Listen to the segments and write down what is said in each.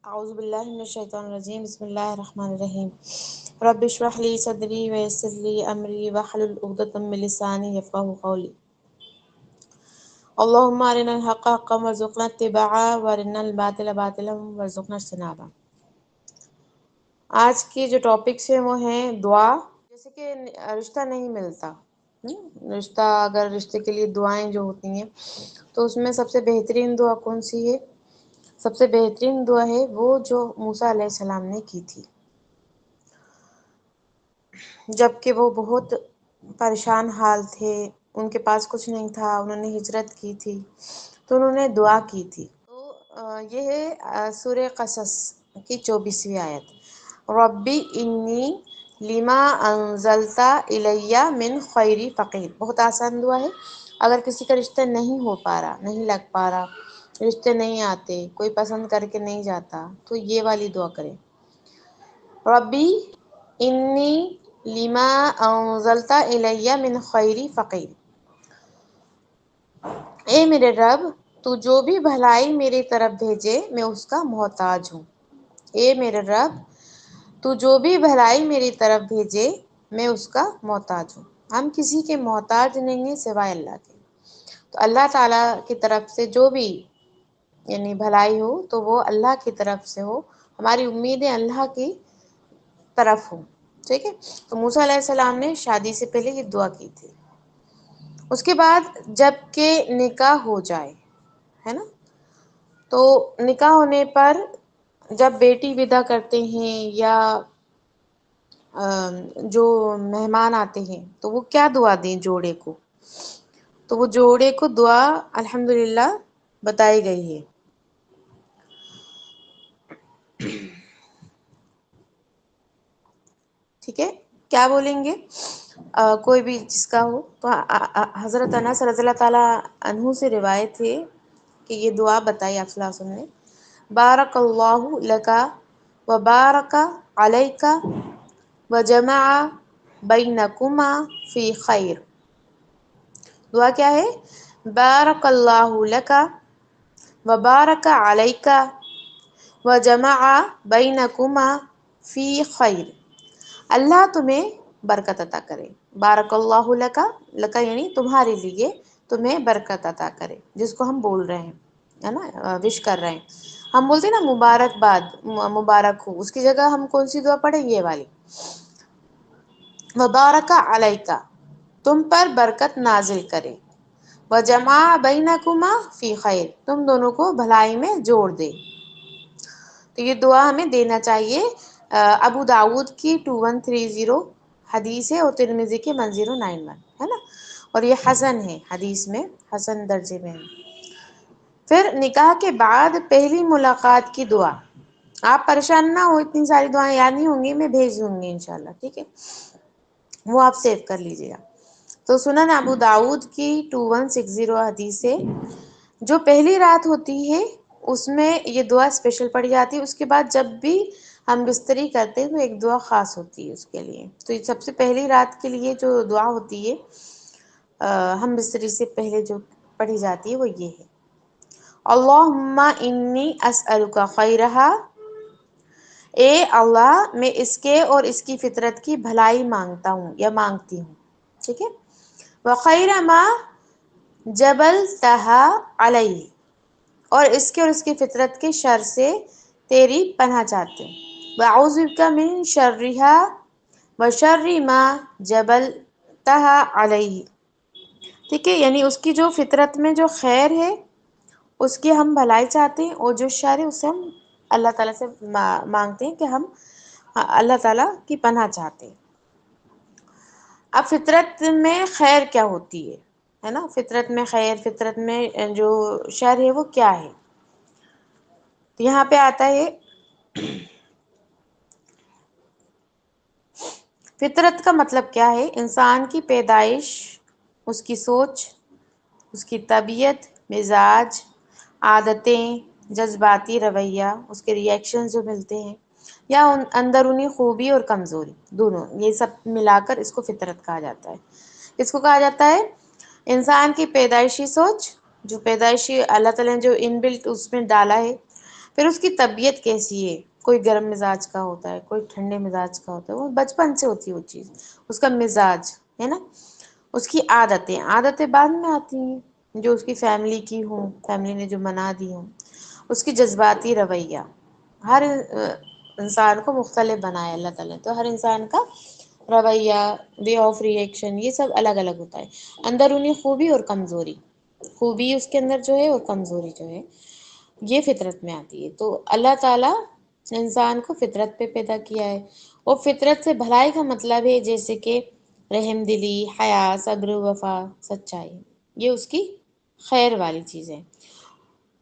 اعوذ باللہ من الشیطان الرجیم بسم اللہ الرحمن الرحیم رب اشرح لی صدری ویسر لی امری واحلل عقدۃ من لسانی یفقہوا قولی اللہم ارنا الحق حقا وارزقنا اتباعہ وارنا الباطل باطلا وارزقنا اجتنابہ۔ آج کی جو ٹاپکس ہیں وہ ہیں دعا، جیسے کہ رشتہ نہیں ملتا، رشتہ اگر رشتے کے لیے دعائیں جو ہوتی ہیں تو اس میں سب سے بہترین دعا کون سی ہے؟ سب سے بہترین دعا ہے وہ جو موسیٰ علیہ السلام نے کی تھی جب کہ وہ بہت پریشان حال تھے، ان کے پاس کچھ نہیں تھا، انہوں نے ہجرت کی تھی تو انہوں نے دعا کی تھی۔ تو یہ ہے سورہ قصص کی 24ویں آیت، ربی انی لما انزلت الیہ من خیر فقیر۔ بہت آسان دعا ہے، اگر کسی کا رشتہ نہیں ہو پا رہا، نہیں لگ پا رہا، رشتے نہیں آتے، کوئی پسند کر کے نہیں جاتا، تو یہ والی دعا کریں، ربی انی لما انزلت الیہ من خیر فقیر۔ اے میرے رب، تو جو بھی بھلائی میری طرف بھیجے میں اس کا محتاج ہوں۔ اے میرے رب، تو جو بھی بھلائی میری طرف بھیجے میں اس کا محتاج ہوں۔ ہم کسی کے محتاج نہیں ہیں سوائے اللہ کے، تو اللہ تعالیٰ کی طرف سے جو بھی یعنی بھلائی ہو تو وہ اللہ کی طرف سے ہو، ہماری امیدیں اللہ کی طرف ہوں، ٹھیک ہے۔ تو موسیٰ علیہ السلام نے شادی سے پہلے یہ دعا کی تھی۔ اس کے بعد جب کہ نکاح ہو جائے، ہے نا، تو نکاح ہونے پر جب بیٹی ودا کرتے ہیں یا جو مہمان آتے ہیں تو وہ کیا دعا دیں جوڑے کو، تو وہ جوڑے کو دعا الحمدللہ بتائی گئی ہے۔ ٹھیک ہے، کیا بولیں گے؟ کوئی بھی جس کا ہو تو حضرت انس رضی اللہ تعالیٰ عنہ سے روایت ہے کہ یہ دعا بتائی آپ صلی اللہ علیہ وسلم نے، بارک اللہ لک وبارک علیک وجمع بینکما فی خیر۔ دعا کیا ہے؟ بارک اللہ لک وبارک علیک وجمع بینکما فی خیر۔ اللہ تمہیں برکت عطا کرے، بارک اللہ لک، لک یعنی تمہارے لیے، تمہیں برکت عطا کرے، جس کو ہم بول رہے ہیں، ہے نا، وش کر رہے ہیں، ہم بولتے ہیں نا مبارکباد، مبارک ہو، اس کی جگہ ہم کون سی دعا پڑھیں؟ یہ والی، وبارک علیک، تم پر برکت نازل کرے، وجمع بینکما فی خیر، تم دونوں کو بھلائی میں جوڑ دے۔ تو یہ دعا ہمیں دینا چاہیے۔ ابو داؤد کی 2130 حدیث ہے اور ترمذی کی 1091 ہے نا، اور یہ حسن ہے، حدیث میں حسن درجے میں ہے۔ پھر نکاح کے بعد پہلی ملاقات کی دعا، آپ پریشان نہ ہو، اتنی ساری دعائیں یاد نہیں ہوں گی، میں بھیج دوں گی انشاءاللہ، ٹھیک ہے، وہ آپ سیو کر لیجیے گا۔ تو سنن ابو داؤد کی 2160 حدیث ہے، جو پہلی رات ہوتی ہے اس میں یہ دعا اسپیشل پڑھی جاتی ہے، اس کے بعد جب بھی ہم بستری کرتے ہیں تو ایک دعا خاص ہوتی ہے اس کے لیے۔ تو یہ سب سے پہلی رات کے لیے جو دعا ہوتی ہے ہم بستری سے پہلے جو پڑھی جاتی ہے وہ یہ ہے، اللہم انی اسألک خیرہا، اے اللہ میں اس کے اور اس کی فطرت کی بھلائی مانگتا ہوں یا مانگتی ہوں، ٹھیک ہے، وخیر ما جبلتہا علیہ، اور اس کے اور اس کی فطرت کے شر سے تیری پناہ چاہتے ہیں، وَأَعُوذُ بِكَ مِن شَرِّهَا وَشَرِّ مَا جَبَلْتَهَا عَلَيْهِ، ٹھیک ہے، یعنی اس کی جو فطرت میں جو خیر ہے اس کی ہم بھلائی چاہتے ہیں، اور جو شر ہے اسے ہم اللہ تعالیٰ سے مانگتے ہیں کہ ہم اللہ تعالیٰ کی پناہ چاہتے ہیں۔ اب فطرت میں خیر کیا ہوتی ہے نا، فطرت میں خیر، فطرت میں جو شر ہے وہ کیا ہے؟ تو یہاں پہ آتا ہے فطرت کا مطلب کیا ہے؟ انسان کی پیدائش، اس کی سوچ، اس کی طبیعت، مزاج، عادتیں، جذباتی رویہ، اس کے ری ایکشن جو ملتے ہیں، یا اندرونی خوبی اور کمزوری، دونوں، یہ سب ملا کر اس کو فطرت کہا جاتا ہے۔ اس کو کہا جاتا ہے انسان کی پیدائشی سوچ، جو پیدائشی اللہ تعالیٰ نے جو ان بلٹ اس میں ڈالا ہے، پھر اس کی طبیعت کیسی ہے، کوئی گرم مزاج کا ہوتا ہے، کوئی ٹھنڈے مزاج کا ہوتا ہے، وہ بچپن سے ہوتی ہے وہ چیز، اس کا مزاج ہے نا، اس کی عادتیں بعد میں آتی ہیں جو اس کی فیملی کی ہوں، فیملی نے جو بنا دی ہوں، اس کی جذباتی رویہ، ہر انسان کو مختلف بنایا اللہ تعالیٰ نے، تو ہر انسان کا رویہ، وے آف ری ایکشن، یہ سب الگ الگ ہوتا ہے، اندرونی خوبی اور کمزوری، خوبی اس کے اندر جو ہے اور کمزوری جو ہے یہ فطرت میں آتی ہے۔ تو اللہ تعالیٰ نے انسان کو فطرت پہ پیدا کیا ہے، اور فطرت سے بھلائی کا مطلب ہے جیسے کہ رحم دلی، حیا، صبر، وفا، سچائی، یہ اس کی خیر والی چیزیں۔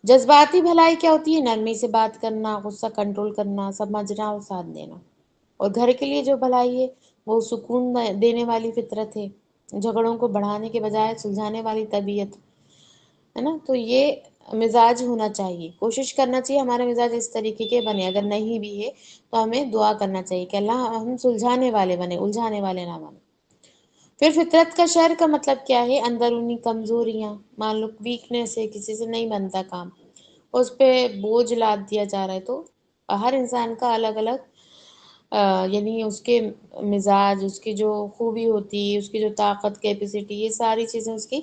جذباتی بھلائی کیا ہوتی ہے؟ نرمی سے بات کرنا، غصہ کنٹرول کرنا، سمجھنا اور ساتھ دینا۔ اور گھر کے لیے جو بھلائی ہے وہ سکون دینے والی فطرت ہے، جھگڑوں کو بڑھانے کے بجائے سلجھانے والی طبیعت ہے نا، تو یہ مزاج ہونا چاہیے، کوشش کرنا چاہیے ہمارا مزاج اس طریقے کے بنے، اگر نہیں بھی ہے تو ہمیں دعا کرنا چاہیے کہ اللہ ہم سلجھانے والے بنے، الجھانے والے نہ بنے۔ پھر فطرت کا شر کا مطلب کیا ہے؟ اندرونی کمزوریاں، مان لو ویکنیس ہے، کسی سے نہیں بنتا کام، اس پہ بوجھ لاد دیا جا رہا ہے، تو ہر انسان کا الگ الگ یعنی اس کے مزاج، اس کی جو خوبی ہوتی ہے، اس کی جو طاقت، کیپیسٹی، یہ ساری چیزیں اس کی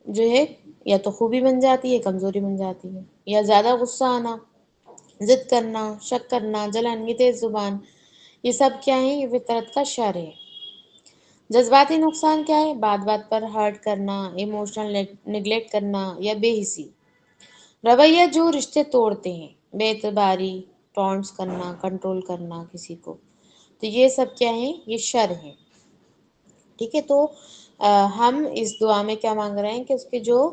جو ہے یا تو خوبی بن جاتی ہے، کمزوری بن جاتی ہے، یا زیادہ غصہ آنا، ضد کرنا، شک کرنا، جلن، یہ تیز زبان، یہ سب کیا ہے؟ یہ فطرت کا شر ہے۔ جذباتی نقصان کیا ہے؟ بات بات پر ہرٹ کرنا، ایموشنل نگلیکٹ کرنا یا بے حسی، رویہ جو رشتے توڑتے ہیں، بے اعتباری، ٹونٹس کرنا، کنٹرول کرنا کسی کو، تو یہ سب کیا ہے؟ یہ شر ہے۔ ٹھیک ہے، تو ہم اس دعا میں کیا مانگ رہے ہیں کہ اس کی جو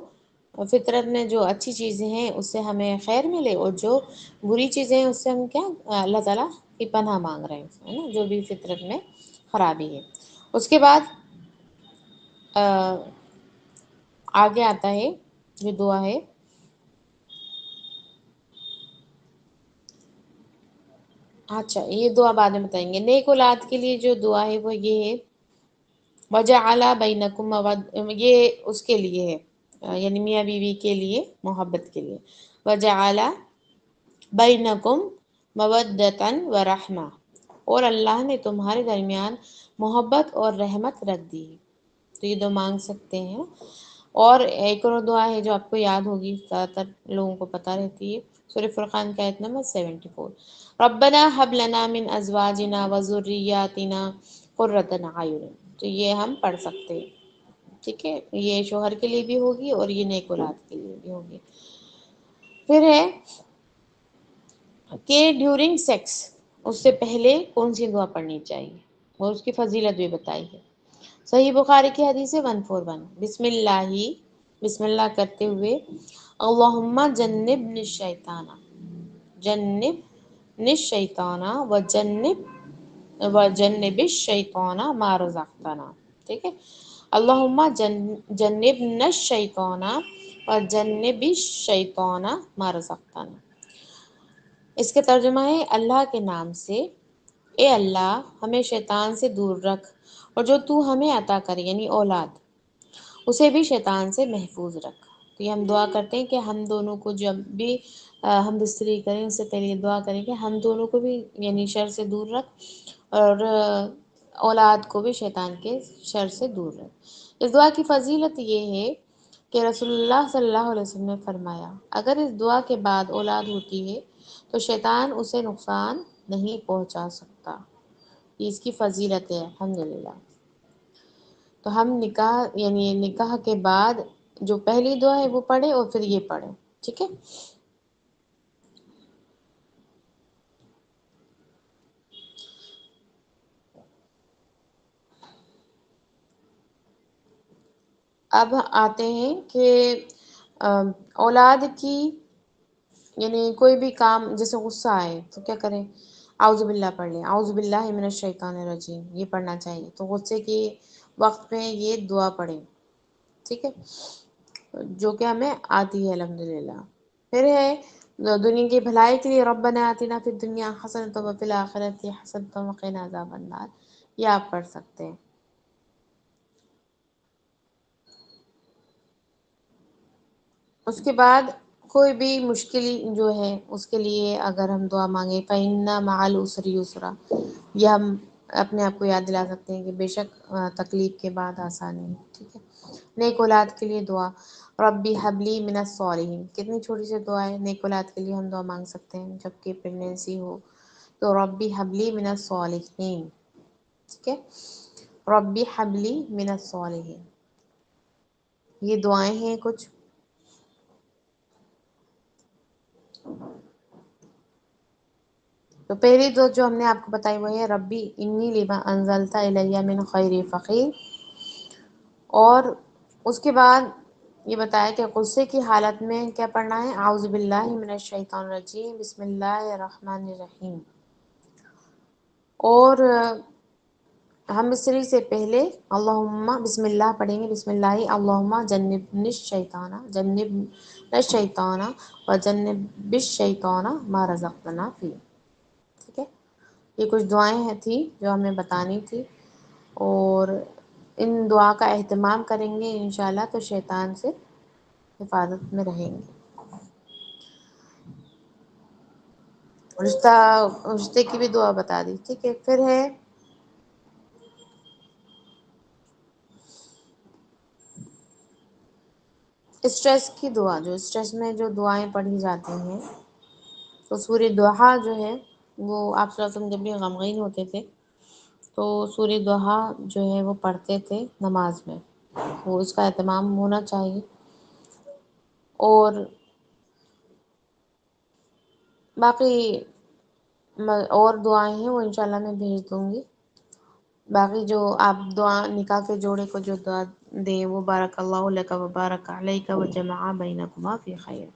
فطرت میں جو اچھی چیزیں ہیں اس سے ہمیں خیر ملے، اور جو بری چیزیں ہیں اس سے ہم کیا اللہ تعالیٰ کی پناہ مانگ رہے ہیں، ہے نا، جو بھی فطرت میں خرابی ہے۔ اس کے بعد آگے آتا ہے جو دعا ہے، اچھا یہ دعا بعد میں بتائیں گے۔ نیک اولاد کے لیے جو دعا ہے وہ یہ ہے، وجعل بینکم یہ اس کے لیے ہے، یعنی میاں بیوی کے لیے، محبت کے لیے، وجعل بینکم مودۃ ورحمہ، اور اللہ نے تمہارے درمیان محبت اور رحمت رکھ دی ہے۔ تو یہ دو مانگ سکتے ہیں۔ اور ایک اور دعا ہے جو آپ کو یاد ہوگی، زیادہ تر لوگوں کو پتہ رہتی ہے، سورہ فرقان کی آیت نمبر 74، ربنا حب لنا من ازواجنا وذریاتنا قرۃ اعین، تو یہ ہم پڑھ سکتے ہیں۔ ٹھیک ہے، یہ شوہر کے لیے بھی ہوگی اور یہ نیک اولاد کے لیے بھی ہوگی۔ پھر ہے کہ ڈیورنگ سیکس، اس سے پہلے کون سی دعا پڑھنی چاہیے، اور اس کی فضیلت بھی بتائی ہے۔ صحیح بخاری کی حدیث ہے 141، بسم اللہ کرتے ہوئے، اللہم جنبنی الشیطان، جنبنی الشیطان وجنب الشیطان ما رزقتنا، ٹھیک ہے، اللہم جنبنا الشیطان وجنب الشیطان ما رزقتنا۔ اس کا ترجمہ ہے، اللہ کے نام سے، اے اللہ ہمیں شیطان سے دور رکھ، اور جو تو ہمیں عطا کرے یعنی اولاد، اسے بھی شیطان سے محفوظ رکھ۔ تو یہ ہم دعا کرتے ہیں کہ ہم دونوں کو جب بھی ہم بستری کریں اس سے پہلے یہ دعا کریں کہ ہم دونوں کو بھی یعنی شر سے دور رکھ، اور اولاد کو بھی شیطان کے شر سے دور رکھ۔ اس دعا کی فضیلت یہ ہے کہ رسول اللہ صلی اللہ علیہ وسلم نے فرمایا، اگر اس دعا کے بعد اولاد ہوتی ہے تو شیطان اسے نقصان نہیں پہنچا سکتا۔ یہ اس کی فضیلت ہے الحمدللہ۔ تو ہم نکاح یعنی نکاح کے بعد جو پہلی دعا ہے وہ پڑھیں اور پھر یہ پڑھیں، ٹھیک ہے۔ اب آتے ہیں کہ اولاد کی یعنی کوئی بھی کام جیسے غصہ آئے تو کیا کریں؟ اعوذ باللہ پڑھ لیں، اعوذ باللہ من الشیطان الرجیم، یہ پڑھنا چاہیے۔ تو غصے کے وقت میں یہ دعا پڑھیں، ٹھیک ہے، جو کہ ہمیں آتی ہے الحمدللہ۔ پھر ہے دنیا کی بھلائی کے لیے، ربنا آتنا فی الدنیا حسنۃ وفی الآخرۃ حسنۃ وقنا عذاب النار، یہ آپ پڑھ سکتے ہیں۔ اس کے بعد کوئی بھی مشکل جو ہے اس کے لیے اگر ہم دعا مانگیں فَإِنَّ مَعَ الْعُسْرِ يُسْرًا، یہ ہم اپنے آپ کو یاد دلا سکتے ہیں کہ بے شک تکلیف کے بعد آسانی ہے. ٹھیک ہے. نیک اولاد کے لیے دعا، ربی حبلی من الصالحین. کتنی چھوٹی سی دعا ہے، نیک اولاد کے لیے ہم دعا مانگ سکتے ہیں جبکہ پریگنینسی ہو تو ربی حبلی من الصالحین. ٹھیک ہے. ربی حبلی من الصالحین. یہ دعائیں ہیں کچھ. تو پہلی دو جو ہم نے آپ کو بتائی وہ ہے ربی انی لما انزلت الی من خیر فقیر، اور اس کے بعد یہ بتایا کہ غصے کی حالت میں کیا پڑھنا ہے، اعوذ باللہ من الشیطان الرجیم بسم اللہ الرحمن الرحیم. اور ہم مصری سے پہلے اللہم بسم اللہ پڑھیں گے، بسم اللہ اللہم جنبنی الشیطان جنبنا الشیطان وجنب الشیطان ما رزقتنا فی. ٹھیک ہے. یہ کچھ دعائیں تھیں جو ہمیں بتانی تھی، اور ان دعا کا اہتمام کریں گے انشاءاللہ تو شیطان سے حفاظت میں رہیں گے. رشتے کی بھی دعا بتا دی. ٹھیک ہے. پھر ہے اسٹریس کی دعا، جو اسٹریس میں جو دعائیں پڑھی جاتی ہیں. تو سورہ ضحیٰ جو ہے وہ آپ صلی اللہ علیہ وسلم جب بھی غمگین ہوتے تھے تو سورہ ضحیٰ جو ہے وہ پڑھتے تھے نماز میں، وہ اس کا اہتمام ہونا چاہیے. اور باقی اور دعائیں ہیں وہ انشاءاللہ میں بھیج دوں گی. باقی جو آپ دعا نکاح کے جوڑے کو جو دعا دیں وہ بارک اللہ لک و بارک علیک و جمع بینکما فی خیر.